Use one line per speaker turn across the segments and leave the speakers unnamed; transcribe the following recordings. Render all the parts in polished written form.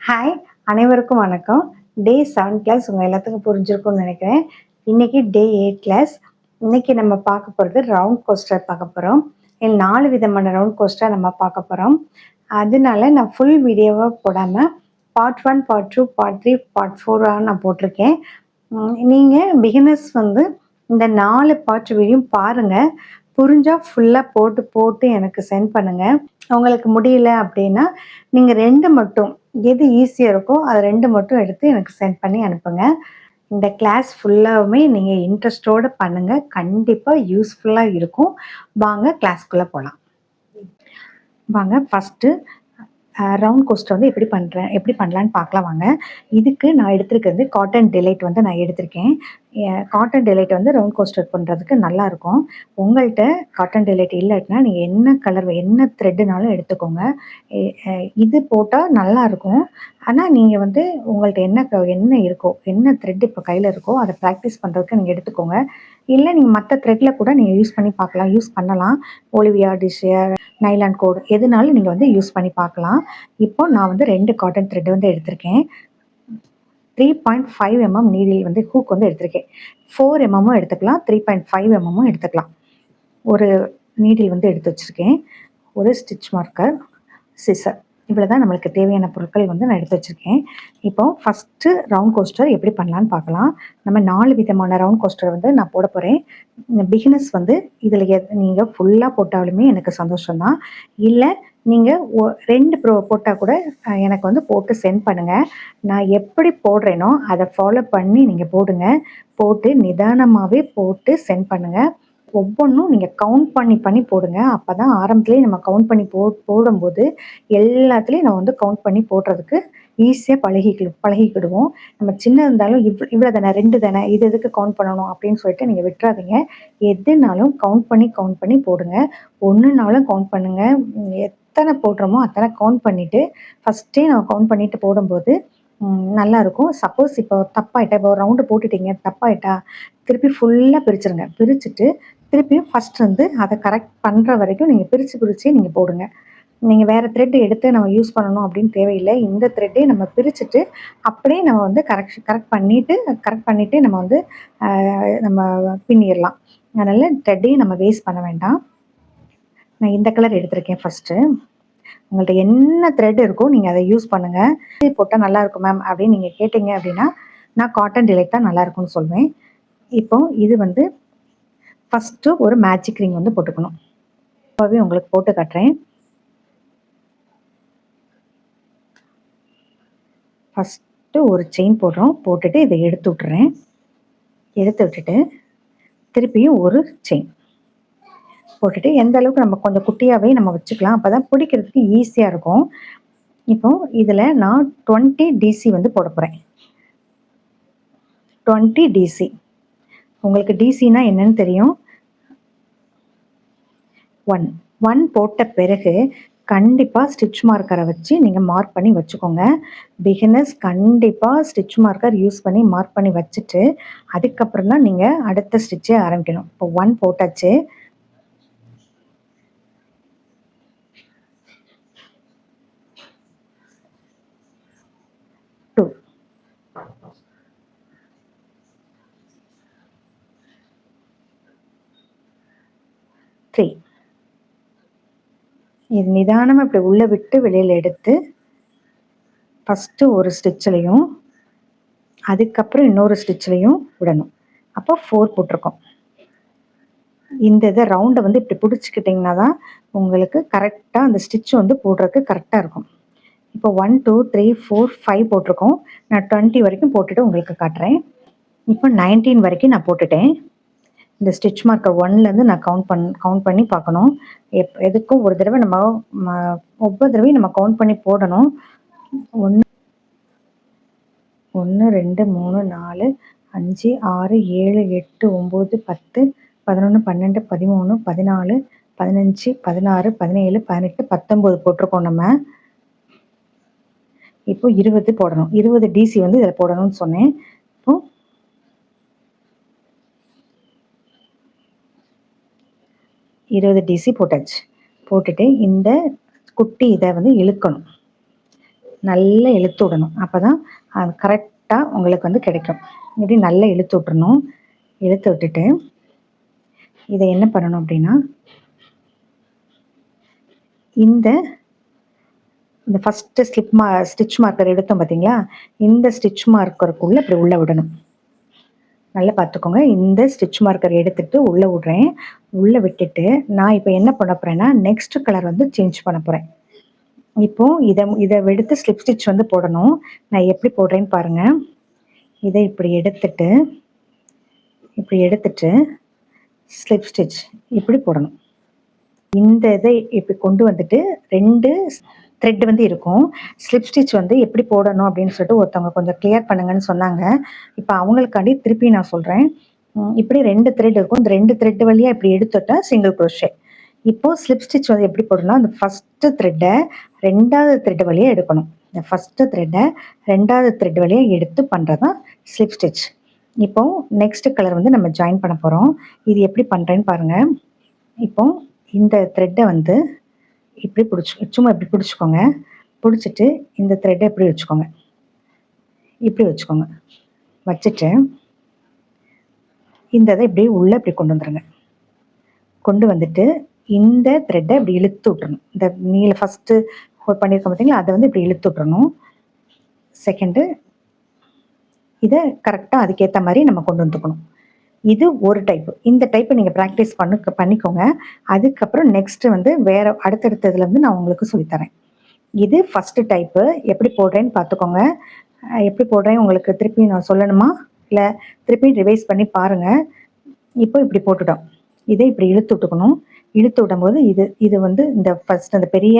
Hi! அனைவருக்கும் வணக்கம். டே 7 class உங்க எல்லாத்துக்கும் புரிஞ்சிருக்கும்னு நெனைக்கிறேன். இன்னைக்கு டே 8 கிளாஸ். இன்னைக்கு நம்ம பார்க்க போறது ரவுண்ட் கோஸ்டர் பார்க்க போறோம். 4 விதமான ரவுண்ட் கோஸ்டர் நம்ம பார்க்க போறோம். அதனால நான் ஃபுல் வீடியோவா போடாம பார்ட் 1, பார்ட் 2, பார்ட் 3, பார்ட் 4 நான் போட்டிருக்கேன். நீங்க பிகினர்ஸ் வந்து இந்த 4 பார்ட் வீடியோ பாருங்க. புரிஞ்சா ஃபுல்லா போட்டு போட்டு எனக்கு சென்ட் பண்ணுங்க. உங்களுக்கு முடியல அப்படின்னா, நீங்க 2 மட்டும் எது ஈஸியா இருக்கோ, அது 2 மட்டும் எடுத்து எனக்கு சென்ட் பண்ணி அனுப்புங்க. இந்த கிளாஸ் ஃபுல்லாவுமே நீங்க இன்ட்ரெஸ்ட்டோட பண்ணுங்க. கண்டிப்பா யூஸ்ஃபுல்லா இருக்கும். வாங்க கிளாஸ்க்குள்ள போலாம். வாங்க ஃபர்ஸ்ட்டு ரவுண்ட் கோஸ்டர் வந்து எப்படி பண்ணலான்னு பார்க்கலாம் வாங்க. இதுக்கு நான் எடுத்திருக்கிறது காட்டன் டிலைட் வந்து நான் எடுத்திருக்கேன். காட்டன் டிலைட் வந்து ரவுண்ட் கோஸ்டர் பண்ணுறதுக்கு நல்லாயிருக்கும். உங்கள்கிட்ட காட்டன் டிலைட் இல்லாட்டினா நீங்கள் என்ன கலர் என்ன த்ரெட்டுனாலும் எடுத்துக்கோங்க. இது போட்டால் நல்லாயிருக்கும். ஆனால் நீங்கள் வந்து உங்கள்கிட்ட என்ன இருக்கோ என்ன த்ரெட் இப்போ கையில் இருக்கோ அதை ப்ராக்டிஸ் பண்ணுறதுக்கு நீங்கள் எடுத்துக்கோங்க. இல்லை நீங்கள் மற்ற த்ரெட்டில் கூட நீங்கள் யூஸ் பண்ணலாம். ஒலிவியா டிஷ்ஷர் நைலான் கோட் எதுனாலும் நீங்கள் வந்து யூஸ் பண்ணி பார்க்கலாம். இப்போ நான் வந்து 2 காட்டன் த்ரெட் வந்து எடுத்திருக்கேன். 3.5 mm நீடில் வந்து ஹூக் வந்து எடுத்திருக்கேன். 4 mmமும் எடுத்துக்கலாம், 3.5 mmமும் எடுத்துக்கலாம். ஒரு நீடில் வந்து எடுத்து வச்சுருக்கேன். ஒரு ஸ்டிச் மார்க்கர், சிசர், இவ்வளோ தான் நம்மளுக்கு தேவையான பொருட்கள் வந்து நான் எடுத்து வச்சுருக்கேன். இப்போ ஃபஸ்ட்டு ரவுண்ட் கோஸ்டர் எப்படி பண்ணலான்னு பார்க்கலாம். நம்ம 4 விதமான ரவுண்ட் கோஸ்டர் வந்து நான் போட போகிறேன். பிகினர்ஸ் வந்து இதில் நீங்கள் ஃபுல்லாக போட்டாலுமே எனக்கு சந்தோஷம் தான். இல்லை நீங்கள் 2 போட்டால் கூட எனக்கு வந்து போட்டு சென்ட் பண்ணுங்கள். நான் எப்படி போடுறேனோ அதை ஃபாலோ பண்ணி நீங்கள் போடுங்க. போட்டு நிதானமாகவே போட்டு சென்ட் பண்ணுங்கள். ஒவ்வொன்றும் நீங்கள் கவுண்ட் பண்ணி போடுங்க. அப்போ தான் ஆரம்பத்துலேயே நம்ம கவுண்ட் பண்ணி போடும்போது எல்லாத்துலேயும் நம்ம வந்து கவுண்ட் பண்ணி போடுறதுக்கு ஈஸியாக பழகிக்கிடுவோம். நம்ம சின்ன இருந்தாலும் இவ்வளோ தானே 2 தானே இது எதுக்கு கவுண்ட் பண்ணணும் அப்படின்னு சொல்லிட்டு நீங்கள் விட்டுறாதீங்க. எதுனாலும் கவுண்ட் பண்ணி போடுங்க. ஒன்றுனாலும் கவுண்ட் பண்ணுங்கள். எத்தனை போடுறோமோ அத்தனை கவுண்ட் பண்ணிவிட்டு ஃபஸ்ட்டே நம்ம கவுண்ட் பண்ணிவிட்டு போடும்போது நல்லாயிருக்கும். சப்போஸ் இப்போ தப்பாயிட்டா, இப்போ ஒரு ரவுண்டு போட்டுட்டீங்க, தப்பாயிட்டா திருப்பி ஃபுல்லாக பிரிச்சுருங்க. பிரிச்சுட்டு திருப்பியும் ஃபஸ்ட் வந்து அதை கரெக்ட் பண்ணுற வரைக்கும் நீங்கள் பிரித்து நீங்கள் போடுங்க. நீங்கள் வேறு த்ரெட் எடுத்து நம்ம யூஸ் பண்ணணும் அப்படின்னு தேவையில்லை. இந்த த்ரெட்டே நம்ம பிரிச்சுட்டு அப்படியே நம்ம வந்து கரெக்ட் பண்ணிவிட்டு நம்ம வந்து நம்ம பின்னிடலாம். அதனால் த்ரெட்டையும் நம்ம வேஸ்ட் பண்ண வேண்டாம். நான் இந்த கலர் எடுத்திருக்கேன் ஃபஸ்ட்டு. உங்கள்கிட்ட என்ன த்ரெட் இருக்கோ நீங்கள் அதை யூஸ் பண்ணுங்கள். இது போட்டால் நல்லாயிருக்கும் மேம் அப்படின்னு நீங்கள் கேட்டிங்க அப்படின்னா நான் காட்டன் டிலைட் தான் நல்லாயிருக்கும்னு சொல்வேன். இப்போ இது வந்து ஃபஸ்ட்டு ஒரு மேஜிக் ரிங் வந்து போட்டுக்கணும். இப்போவே உங்களுக்கு போட்டு காட்டுறேன். ஃபஸ்ட்டு ஒரு செயின் போடுறோம். போட்டுட்டு இதை எடுத்து விட்டுட்டு திருப்பியும் ஒரு செயின் போட்டுட்டு எந்த அளவுக்கு நம்ம கொஞ்சம் குட்டியாகவே நம்ம வச்சுக்கலாம். அப்போ தான் பிடிக்கிறதுக்கு ஈஸியாக இருக்கும். இப்போ இதில் நான் 20 டிசி வந்து போட போகிறேன். 20 டிசி. உங்களுக்கு டிசினா என்னன்னு தெரியும். 1 போட்ட பிறகு கண்டிப்பாக ஸ்டிச் மார்க்கரை வச்சு நீங்கள் மார்க் பண்ணி வச்சுக்கோங்க. பிகினர்ஸ் கண்டிப்பாக ஸ்டிச் மார்க்கர் யூஸ் பண்ணி மார்க் பண்ணி வச்சுட்டு அதுக்கப்புறம் தான் நீங்கள் அடுத்த ஸ்டிச்சே ஆரம்பிக்கணும். இப்போ 1 போட்டாச்சு. இது நிதானமாக இப்படி உள்ளே விட்டு வெளியில் எடுத்து ஃபஸ்ட்டு ஒரு ஸ்டிச்சிலையும் அதுக்கப்புறம் இன்னொரு ஸ்டிச்சிலையும் விடணும். அப்போ 4 போட்டிருக்கோம். இந்த இதை ரவுண்டை வந்து இப்படி பிடிச்சிக்கிட்டிங்கன்னா தான் உங்களுக்கு கரெக்டாக அந்த ஸ்டிச் வந்து போடுறதுக்கு கரெக்டாக இருக்கும். இப்போ 1 2 3 4 5 போட்டிருக்கோம். நான் 20 வரைக்கும் போட்டுட்டு உங்களுக்கு காட்டுறேன். இப்போ 19 வரைக்கும் நான் போட்டுட்டேன். இந்த ஸ்டிச் மார்க்கர் 1லேருந்து நான் கவுண்ட் பண்ணி பார்க்கணும். எதுக்கும் ஒரு தடவை நம்ம ஒவ்வொரு தடவையும் நம்ம கவுண்ட் பண்ணி போடணும். 1 2 3 4 5 6 7 8 9 10 11 12 13 14 15 16 17 18 19 போட்டிருக்கோம் நம்ம. இப்போ 20 போடணும். 20 டிசி வந்து இதில் போடணும்னு சொன்னேன். இப்போ 20 டிசி போட்டாச்சு. போட்டுட்டு இந்த குட்டி இதை வந்து இழுக்கணும். நல்லா இழுத்து விடணும். அப்போ தான் அது கரெக்டாக உங்களுக்கு வந்து கிடைக்கும். இப்படி நல்லா இழுத்து விட்டுறணும். இழுத்து விட்டுட்டு இதை என்ன பண்ணணும் அப்படின்னா, இந்த இந்த ஃபஸ்ட்டு ஸ்டிச் மார்க்கர் எடுத்தோம் பார்த்தீங்களா, இந்த ஸ்டிச் மார்க்கருக்குள்ளே இப்படி உள்ளே விடணும். நல்லா பார்த்துக்கோங்க. இந்த ஸ்டிச் மார்க்கர் எடுத்துகிட்டு உள்ளே விட்றேன். உள்ளே விட்டுட்டு நான் இப்போ என்ன பண்ண போகிறேன்னா, நெக்ஸ்ட் கலர் வந்து சேஞ்ச் பண்ண போகிறேன். இப்போது இதை எடுத்து ஸ்லிப் ஸ்டிச் வந்து போடணும். நான் எப்படி போடுறேன்னு பாருங்கள். இதை இப்படி எடுத்துட்டு ஸ்லிப் ஸ்டிச் இப்படி போடணும். இந்த இதை இப்படி கொண்டு வந்துட்டு 2 த்ரெட் வந்து இருக்கும். ஸ்லிப் ஸ்டிச் வந்து எப்படி போடணும் அப்படின்னு சொல்லிட்டு ஒருத்தவங்க கொஞ்சம் கிளியர் பண்ணுங்கன்னு சொன்னாங்க. இப்போ அவங்களுக்காண்டி திருப்பி நான் சொல்கிறேன். இப்படி 2 த்ரெட் இருக்கும். இந்த 2 த்ரெட் வழியாக இப்படி எடுத்துட்டா சிங்கிள் க்ரோஷே. இப்போது ஸ்லிப் ஸ்டிச் வந்து எப்படி போடணும்னா, அந்த ஃபஸ்ட்டு த்ரெட்டை 2வது த்ரெட் வழியாக எடுக்கணும். இந்த ஃபஸ்ட்டு த்ரெட்டை 2வது த்ரெட் வழியாக எடுத்து பண்ணுறது தான் ஸ்லிப் ஸ்டிச். இப்போது நெக்ஸ்ட் கலர் வந்து நம்ம ஜாயின் பண்ண போகிறோம். இது எப்படி பண்ணுறேன்னு பாருங்கள். இப்போது இந்த த்ரெட்டை வந்து இப்படி சும்மா இப்படி பிடிச்சிக்கோங்க. பிடிச்சிட்டு இந்த த்ரெட்டை இப்படி வச்சுக்கோங்க. இப்படி வச்சுக்கோங்க. வச்சுட்டு இந்த இதை இப்படி உள்ளே இப்படி கொண்டு வந்துடுங்க. கொண்டு வந்துட்டு இந்த த்ரெட்டை இப்படி இழுத்து விட்டுறணும். இந்த நீல ஃபஸ்ட்டு பண்ணியிருக்கோம் பார்த்தீங்களா, அதை வந்து இப்படி இழுத்து விட்டுறணும். செகண்டு இதை கரெக்டாக அதுக்கேற்ற மாதிரி நம்ம கொண்டு வந்துக்கணும். இது ஒரு டைப்பு. இந்த டைப்பை நீங்கள் ப்ராக்டிஸ் பண்ணிக்கோங்க. அதுக்கப்புறம் நெக்ஸ்ட்டு வந்து வேறு அடுத்தடுத்ததுல வந்து நான் உங்களுக்கு சொல்லித்தரேன். இது ஃபஸ்ட்டு டைப்பு. எப்படி போடுறேன்னு பார்த்துக்கோங்க. எப்படி போடுறேன் உங்களுக்கு திருப்பி நான் சொல்லணுமா, இல்லை திருப்பி ரிவைஸ் பண்ணி பாருங்கள். இப்போ இப்படி போட்டுட்டோம். இதை இப்படி இழுத்து விட்டுக்கணும். இழுத்து விடும்போது இது வந்து இந்த ஃபஸ்ட் அந்த பெரிய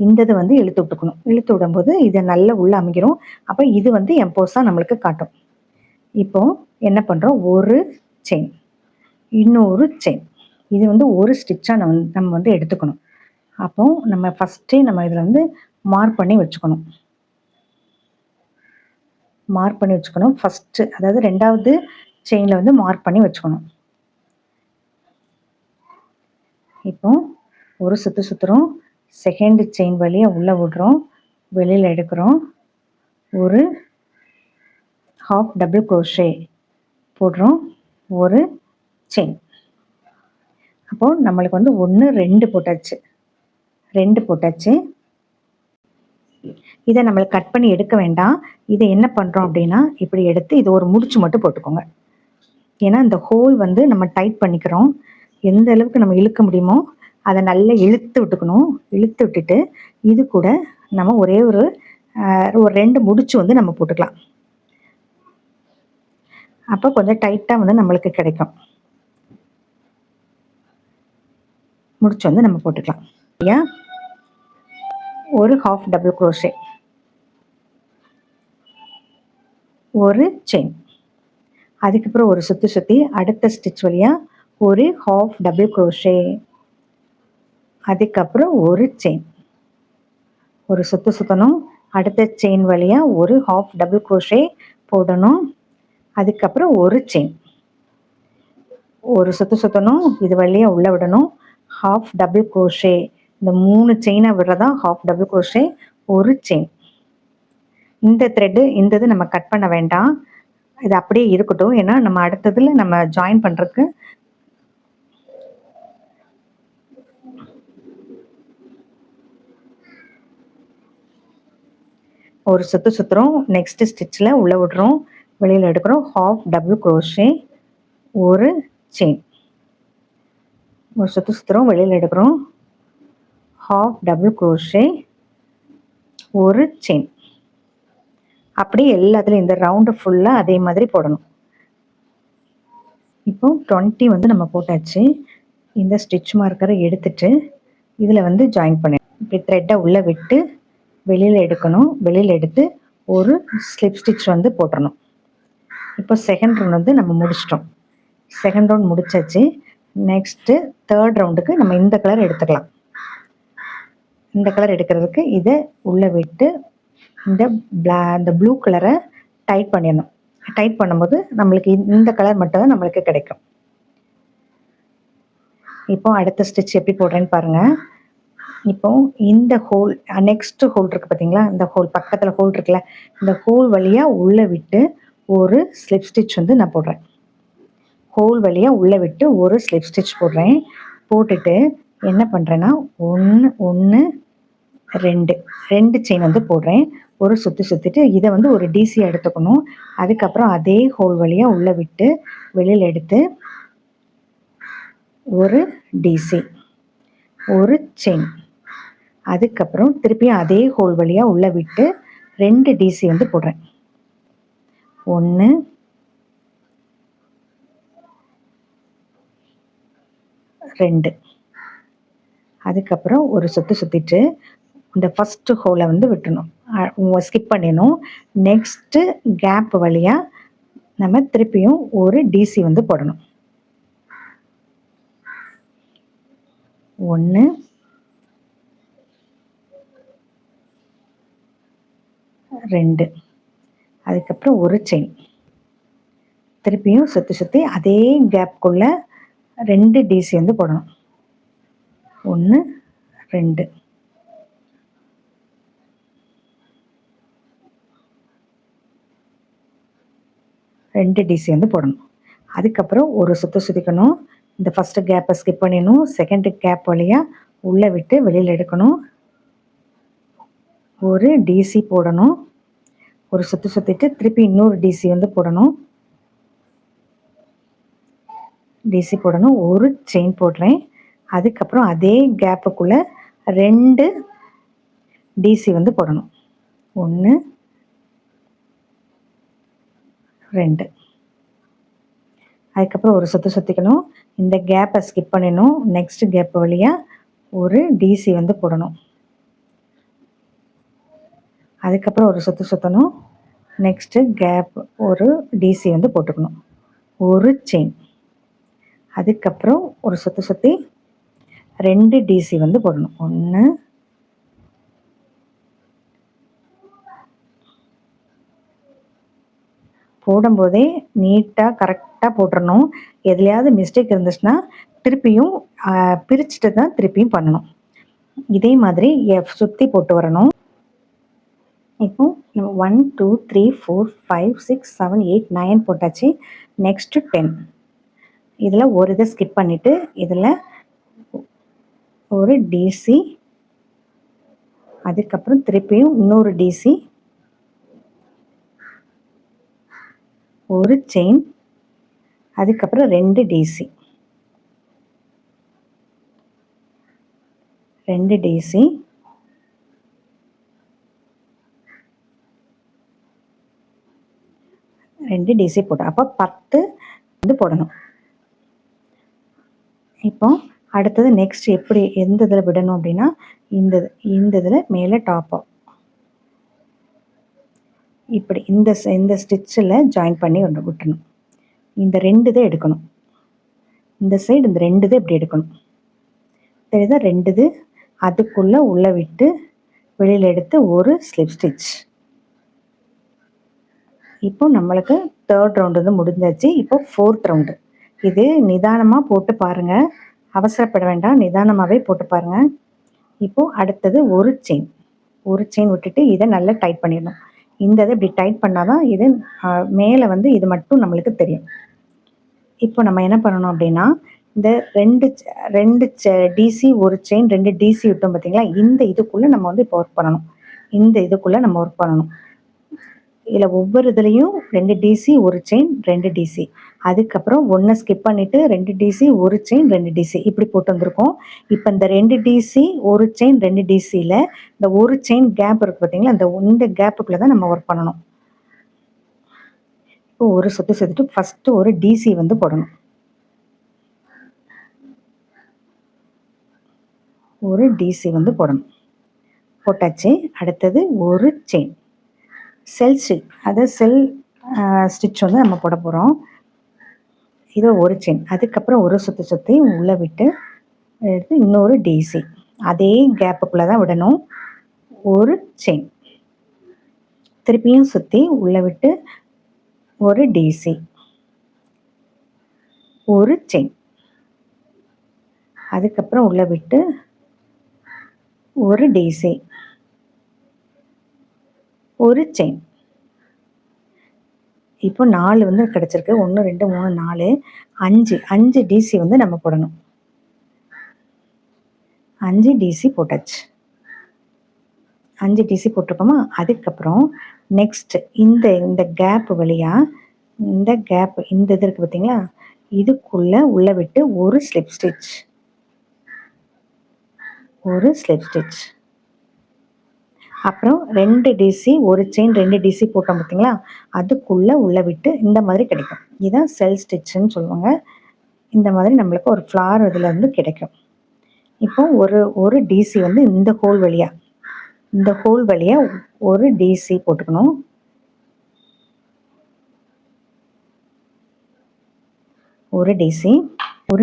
இந்த இது வந்து இழுத்து விட்டுக்கணும். இழுத்து விடும்போது இதை நல்லா உள்ளே அமைக்கிறோம். அப்போ இது வந்து எம்போஸாக நம்மளுக்கு காட்டும். இப்போது என்ன பண்ணுறோம், ஒரு செயின், இன்னொரு செயின். இது வந்து ஒரு ஸ்டிச்சாக நம்ம வந்து எடுத்துக்கணும். அப்போ நம்ம ஃபஸ்ட்டே நம்ம இதில் வந்து மார்க் பண்ணி வச்சுக்கணும். ஃபஸ்ட்டு அதாவது 2வது செயினில் வந்து மார்க் பண்ணி வச்சுக்கணும். இப்போ ஒரு சுற்றுறோம். செகண்ட் செயின் வழியாக உள்ளே விடுறோம், வெளியில் எடுக்கிறோம். ஒரு ஹாஃப் டபுள் க்ரோஷே போடுறோம், ஒரு செயின். அப்போது நம்மளுக்கு வந்து 1 2 போட்டாச்சு. 2 போட்டாச்சு. இதை நம்மளுக்கு கட் பண்ணி எடுக்க வேண்டாம். இதை என்ன பண்ணுறோம் அப்படின்னா, இப்படி எடுத்து இது ஒரு முடிச்சு மட்டும் போட்டுக்கோங்க. ஏன்னா இந்த ஹோல் வந்து நம்ம டைட் பண்ணிக்கிறோம். எந்த அளவுக்கு நம்ம இழுக்க முடியுமோ அதை நல்லா இழுத்து விட்டுக்கணும். இழுத்து விட்டுட்டு இது கூட நம்ம ஒரே ஒரு 2 முடிச்சு வந்து நம்ம போட்டுக்கலாம். அப்போ கொஞ்சம் டைட்டாக வந்து நம்மளுக்கு கிடைக்கும். முடிச்சு வந்து நம்ம போட்டுக்கலாம். ஐயா, ஒரு ஹாஃப் டபுள் க்ரோஷே, ஒரு செயின். அதுக்கப்புறம் ஒரு சுற்றி அடுத்த ஸ்டிச் வழியாக ஒரு ஹாஃப் டபுள் க்ரோஷே, அதுக்கப்புறம் ஒரு செயின். ஒரு சுற்றணும். அடுத்த செயின் வழியாக ஒரு ஹாஃப் டபுள் க்ரோஷே போடணும். அதுக்கப்புறம் ஒரு செயின். ஒரு சுற்றணும். இது வழியாக உள்ளே விடணும். Half double crochet. இந்த 3 செயினை விடுறதா ஹாஃப் டபுள் க்ரோஷே, ஒரு செயின். இந்த த்ரெட்டு இந்த இது நம்ம கட் பண்ண வேண்டாம். இது அப்படியே இருக்கட்டும். ஏன்னா நம்ம அடுத்ததில் நம்ம ஜாயின் பண்ணுறதுக்கு ஒரு சுற்றுறோம். நெக்ஸ்ட் ஸ்டிச்சில் உள்ளே விடுறோம், வெளியில் எடுக்கிறோம். ஹாஃப் டபுள் க்ரோஷே, ஒரு செயின். ஒரு சுற்றுறோம், வெளியில் எடுக்கிறோம். ஹாஃப் டபுள் க்ரோஷே, ஒரு செயின். அப்படியே எல்லாத்துலேயும் இந்த ரவுண்டு ஃபுல்லாக அதே மாதிரி போடணும். இப்போ 20 வந்து நம்ம போட்டாச்சு. இந்த ஸ்டிச் மார்க்கரை எடுத்துட்டு இதில் வந்து ஜாயின் பண்ணி இப்படி த்ரெட்டை உள்ளே விட்டு வெளியில் எடுக்கணும். வெளியில் எடுத்து ஒரு ஸ்லிப் ஸ்டிச் வந்து போட்டுறணும். இப்போ செகண்ட் ரவுண்ட் வந்து நம்ம முடிச்சிட்டோம். செகண்ட் ரவுண்ட் முடிச்சாச்சு. நெக்ஸ்ட்டு தேர்ட் ரவுண்டுக்கு நம்ம இந்த கலர் எடுத்துக்கலாம். இந்த கலர் எடுக்கிறதுக்கு இதை உள்ளே விட்டு இந்த ப்ளூ கலரை டைட் பண்ணிடணும். டைட் பண்ணும்போது நம்மளுக்கு இந்த கலர் மட்டும் தான் நம்மளுக்கு கிடைக்கும். இப்போ அடுத்த ஸ்டிச் எப்படி போடுறேன்னு பாருங்கள். இப்போ இந்த ஹோல் நெக்ஸ்ட் ஹோல் இருக்குது பார்த்தீங்களா, இந்த ஹோல் பக்கத்தில் ஹோல் இருக்குல்ல, இந்த ஹோல் வழியாக உள்ளே விட்டு ஒரு ஸ்லிப் ஸ்டிச் வந்து நான் போடுறேன். ஹோல் வழியாக உள்ளே விட்டு ஒரு ஸ்லிப் ஸ்டிச் போடுறேன். போட்டுட்டு என்ன பண்ணுறேன்னா 1 1 2 2 செயின் வந்து போடுறேன். ஒரு சுற்றி சுற்றிட்டு இதை வந்து ஒரு டிசி எடுத்துக்கணும். அதுக்கப்புறம் அதே ஹோல் வழியாக உள்ளே விட்டு வெளியில் எடுத்து ஒரு டிசி, ஒரு செயின், அதுக்கப்புறம் திருப்பியும் அதே ஹோல் வழியாக உள்ளே விட்டு 2 டிசி வந்து போடுறேன். 1 2, அதுக்கப்புறம் ஒரு சுற்றி சுற்றிட்டு இந்த ஃபஸ்ட்டு ஹோலை வந்து விட்டுணும், ஸ்கிப் பண்ணிடணும். நெக்ஸ்ட்டு கேப் வழியாக நம்ம திருப்பியும் ஒரு டிசி வந்து போடணும். 1 2, அதுக்கப்புறம் ஒரு செயின், திருப்பியும் சுற்றி சுற்றி அதே கேப்புக்குள்ளே 2 டிசி வந்து போடணும். 1 2, ரெண்டு டிசி வந்து போடணும். அதுக்கப்புறம் ஒரு சுற்று சுற்றிக்கணும். இந்த ஃபஸ்ட்டு கேப்பை ஸ்கிப் பண்ணிடணும். செகண்டு கேப் வழியாக உள்ளே விட்டு வெளியில் எடுக்கணும். ஒரு டிசி போடணும். ஒரு சுற்று சுற்றிட்டு திருப்பி இன்னொரு டிசி வந்து போடணும். டிசி போடணும். ஒரு செயின் போடுறேன். அதுக்கப்புறம் அதே கேப்புக்குள்ளே 2 டிசி வந்து போடணும். 1 2, அதுக்கப்புறம் ஒரு சுற்று சுற்றிக்கணும். இந்த கேப்பை ஸ்கிப் பண்ணிடணும். நெக்ஸ்ட் கேப் வழியாக ஒரு டிசி வந்து போடணும். அதுக்கப்புறம் ஒரு சுற்று சுற்றணும். நெக்ஸ்ட்டு கேப் ஒரு டிசி வந்து போட்டுக்கணும். ஒரு செயின், அதுக்கப்புறம் ஒரு சுற்றி சுற்றி 2 டிசி வந்து போடணும். 1 போடும்போதே நீட்டாக கரெக்டாக போட்டுறணும். எதுலையாவது மிஸ்டேக் இருந்துச்சுன்னா திருப்பியும் பிரிச்சுட்டு தான் திருப்பியும் பண்ணணும். இதே மாதிரி சுற்றி போட்டு வரணும். இப்போ நம்ம 1 2 3 4 5 6 7 8 9 போட்டாச்சு. நெக்ஸ்ட்டு 10. இதில் ஒரு இதை ஸ்கிப் பண்ணிவிட்டு இதில் ஒரு டிசி, அதுக்கப்புறம் திருப்பியும் இன்னொரு டிசி, ஒரு செயின், அதுக்கப்புறம் 2 டிசி, 2 டிசி, ரெண்டு டிசி போட்டோம். அப்போ 10 வந்து போடணும். இப்போ அடுத்தது நெக்ஸ்ட் எப்படி எந்த இதில் விடணும் அப்படின்னா இந்த இதில் மேலே டாப்பாக இப்படி இந்த ஸ்டிச்சில் ஜாயின் பண்ணி விட்டணும். இந்த 2 இதை எடுக்கணும். இந்த சைடு இந்த 2 இதை இப்படி எடுக்கணும். தெரியுதா? 2 இது அதுக்குள்ளே உள்ளே விட்டு வெளியில் எடுத்து ஒரு ஸ்லிப் ஸ்டிச். இப்போ நம்மளுக்கு 3rd ரவுண்டு வந்து முடிஞ்சாச்சு. இப்போ 4th ரவுண்டு. இது நிதானமாக போட்டு பாருங்கள், அவசரப்பட வேண்டாம், நிதானமாகவே போட்டு பாருங்கள். இப்போது அடுத்தது ஒரு செயின் விட்டுட்டு இதை நல்லா டைட் பண்ணிடணும். இந்த இதை இப்படி டைட் பண்ணால் தான் இது மேலே வந்து இது மட்டும் நம்மளுக்கு தெரியும். இப்போ நம்ம என்ன பண்ணணும் அப்படின்னா இந்த 2 டிசி ஒரு செயின் 2 டிசி விட்டோம் பார்த்தீங்களா, இந்த இதுக்குள்ளே நம்ம வந்து இப்போ ஒர்க் பண்ணணும். இந்த இதுக்குள்ளே நம்ம ஒர்க் பண்ணணும். இதில் ஒவ்வொரு இதுலேயும் 2 டிசி ஒரு செயின் 2 டிசி, அதுக்கப்புறம் 1 ஸ்கிப் பண்ணிவிட்டு 2 டிசி ஒரு செயின் 2 டிசி இப்படி போட்டு வந்திருக்கோம். இப்போ இந்த 2 டிசி ஒரு செயின் 2 டிசியில் இந்த ஒரு செயின் கேப் இருக்குது பார்த்தீங்களா, இந்த கேப்புக்குள்ளே தான் நம்ம ஒர்க் பண்ணணும். இப்போ ஒரு சுற்றி சுற்றிட்டு ஃபஸ்ட்டு ஒரு டிசி வந்து போடணும். ஒரு டிசி வந்து போடணும். போட்டாச்சு. அடுத்தது ஒரு செயின் செல் ஸ்டிச் வந்து நம்ம போட போகிறோம். இது ஒரு செயின், அதுக்கப்புறம் ஒரு சுற்றி உள்ளே விட்டு எடுத்து இன்னொரு டிசி, அதே கேப்புக்குள்ளே தான் விடணும். ஒரு செயின், திருப்பியும் சுற்றி உள்ளே விட்டு ஒரு டிசி, ஒரு செயின், அதுக்கப்புறம் உள்ளே விட்டு ஒரு டிசி, ஒரு செயின். இப்போ 4 வந்து கிடச்சிருக்கு. 1, 2, 3, 4, 5 டிசி வந்து நம்ம போடணும். 5 டிசி போட்டாச்சு. 5 டிசி போட்டிருக்கோமா? அதுக்கப்புறம் நெக்ஸ்ட் இந்த கேப் வழியா, இந்த கேப் இந்த இது இருக்குது பார்த்தீங்களா? இதுக்குள்ள உள்ள விட்டு ஒரு ஸ்லிப் ஸ்டிச், ஒரு ஸ்லிப் ஸ்டிச். அப்புறம் 2 டிசி, ஒரு செயின் 2 டிசி போட்டோம் பார்த்தீங்களா? அதுக்குள்ளே உள்ள விட்டு இந்த மாதிரி கிடைக்கும். இதுதான் செல்ஃப் ஸ்டிச்சுன்னு சொல்லுவாங்க. இந்த மாதிரி நம்மளுக்கு ஒரு ஃப்ளார் இதில் வந்து கிடைக்கும். இப்போ ஒரு டிசி வந்து இந்த ஹோல் வழியாக ஒரு டிசி போட்டுக்கணும். ஒரு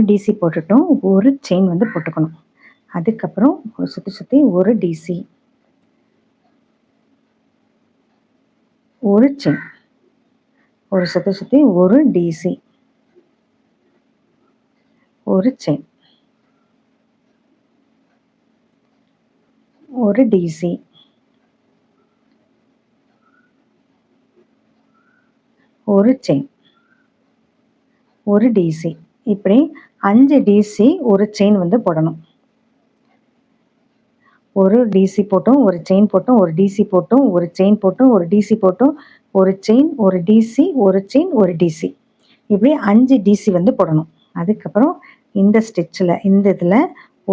டிசி போட்டுட்டோம். ஒரு செயின் வந்து போட்டுக்கணும். அதுக்கப்புறம் ஒரு சுற்றி ஒரு டிசி, ஒரு செயின், ஒரு சுற்றி ஒரு டிசி, ஒரு செயின், ஒரு டிசி, ஒரு செயின், ஒரு டிசி. இப்படி 5 டிசி ஒரு செயின் வந்து போடணும். ஒரு டிசி போட்டோம், ஒரு செயின் போட்டோம், ஒரு டிசி போட்டோம், ஒரு செயின் போட்டோம், ஒரு டிசி போட்டோம், ஒரு செயின், ஒரு டிசி, ஒரு செயின், ஒரு டிசி. இப்படி 5 டிசி வந்து போடணும். அதுக்கப்புறம் இந்த ஸ்டிச்சில் இந்த இதில்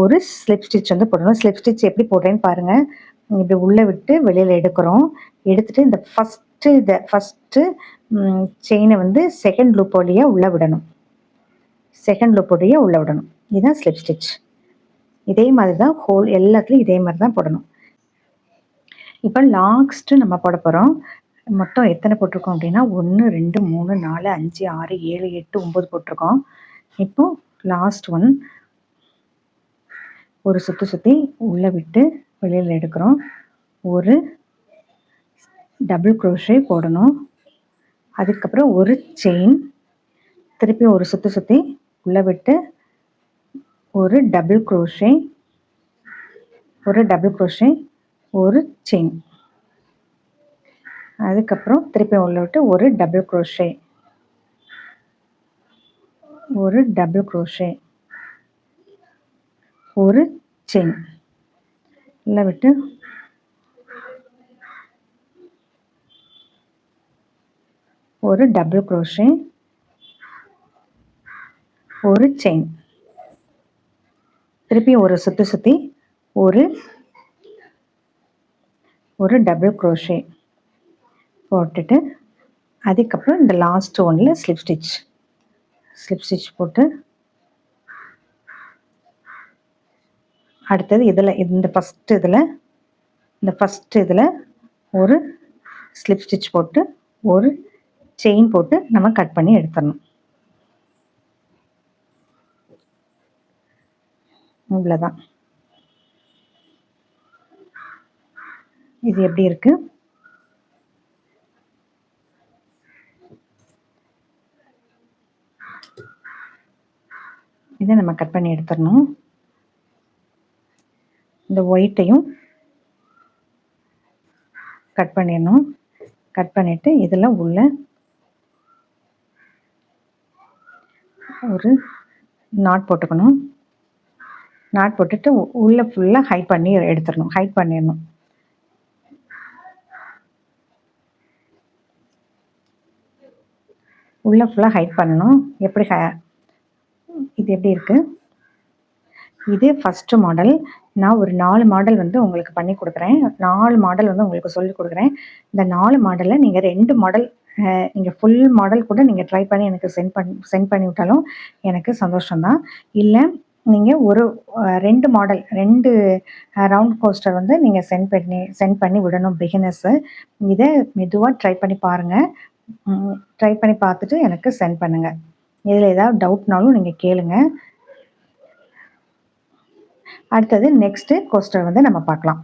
ஒரு ஸ்லிப் ஸ்டிச் வந்து போடணும். ஸ்லிப் ஸ்டிச் எப்படி போடுறேன்னு பாருங்கள். இப்படி உள்ளே விட்டு வெளியில் எடுக்கிறோம். எடுத்துகிட்டு இந்த ஃபஸ்ட்டு செயினை வந்து செகண்ட் லூப் வழியாக உள்ளே விடணும். இதுதான் ஸ்லிப் ஸ்டிச். இதே மாதிரி தான் ஹோல் எல்லாத்துலேயும் இதே மாதிரி தான் போடணும். இப்போ லாஸ்ட்டு நம்ம போட போகிறோம். மொத்தம் எத்தனை போட்டிருக்கோம் அப்படின்னா 1, 2, 3, 4, 5, 6, 7, 8, 9 போட்டிருக்கோம். இப்போ லாஸ்ட் ஒன் ஒரு சுற்றி உள்ளே விட்டு வெளியில் எடுக்கிறோம். ஒரு டபுள் க்ரோஷே போடணும். அதுக்கப்புறம் ஒரு செயின், திருப்பி ஒரு சுற்றி உள்ளே விட்டு ஒரு டபுள் க்ரோஷே, ஒரு செயின், அதுக்கப்புறம் திருப்பி உள்ள விட்டு ஒரு டபுள் க்ரோஷே, ஒரு செயின், உள்ள விட்டு ஒரு டபுள் க்ரோஷே, ஒரு செயின், திருப்பி ஒரு சுற்றி ஒரு டபுள் க்ரோஷே போட்டுட்டு, அதுக்கப்புறம் இந்த லாஸ்ட் ஒன்றில் ஸ்லிப் ஸ்டிச் போட்டு, அடுத்தது இந்த ஃபஸ்ட்டு இதில் ஒரு ஸ்லிப் ஸ்டிச் போட்டு ஒரு செயின் போட்டு நம்ம கட் பண்ணி எடுத்துடணும். இவ்வளோதான். இது எப்படி இருக்கு? இதை நம்ம கட் பண்ணி எடுத்துடணும். இந்த ஒயிட்டையும் கட் பண்ணிடணும். கட் பண்ணிவிட்டு இதில் உள்ள ஒரு நாட் போட்டுக்கணும். நாட் போட்டுட்டு உள்ளே ஃபுல்லாக ஹைட் பண்ணிடணும். உள்ளே ஃபுல்லாக ஹைட் பண்ணணும். இது எப்படி இருக்குது? இது ஃபஸ்ட்டு மாடல். நான் ஒரு 4 மாடல் வந்து உங்களுக்கு பண்ணி கொடுக்குறேன். 4 மாடல் வந்து உங்களுக்கு சொல்லிக் கொடுக்குறேன். இந்த 4 மாடலில் நீங்கள் 2 மாடல் நீங்கள் ஃபுல் மாடல் கூட நீங்கள் ட்ரை பண்ணி எனக்கு சென்ட் பண்ணி விட்டாலும் எனக்கு சந்தோஷம்தான். இல்லை நீங்கள் ஒரு 2 மாடல் 2 ரவுண்ட் கோஸ்டர் வந்து நீங்கள் சென்ட் பண்ணி விடணும் பிகினர்ஸு. இதை மெதுவாக ட்ரை பண்ணி பாருங்கள். ட்ரை பண்ணி பார்த்துட்டு எனக்கு சென்ட் பண்ணுங்கள். இதில் ஏதாவது டவுட்னாலும் நீங்கள் கேளுங்கள். அடுத்தது நெக்ஸ்ட்டு கோஸ்டர் வந்து நம்ம பார்க்கலாம்.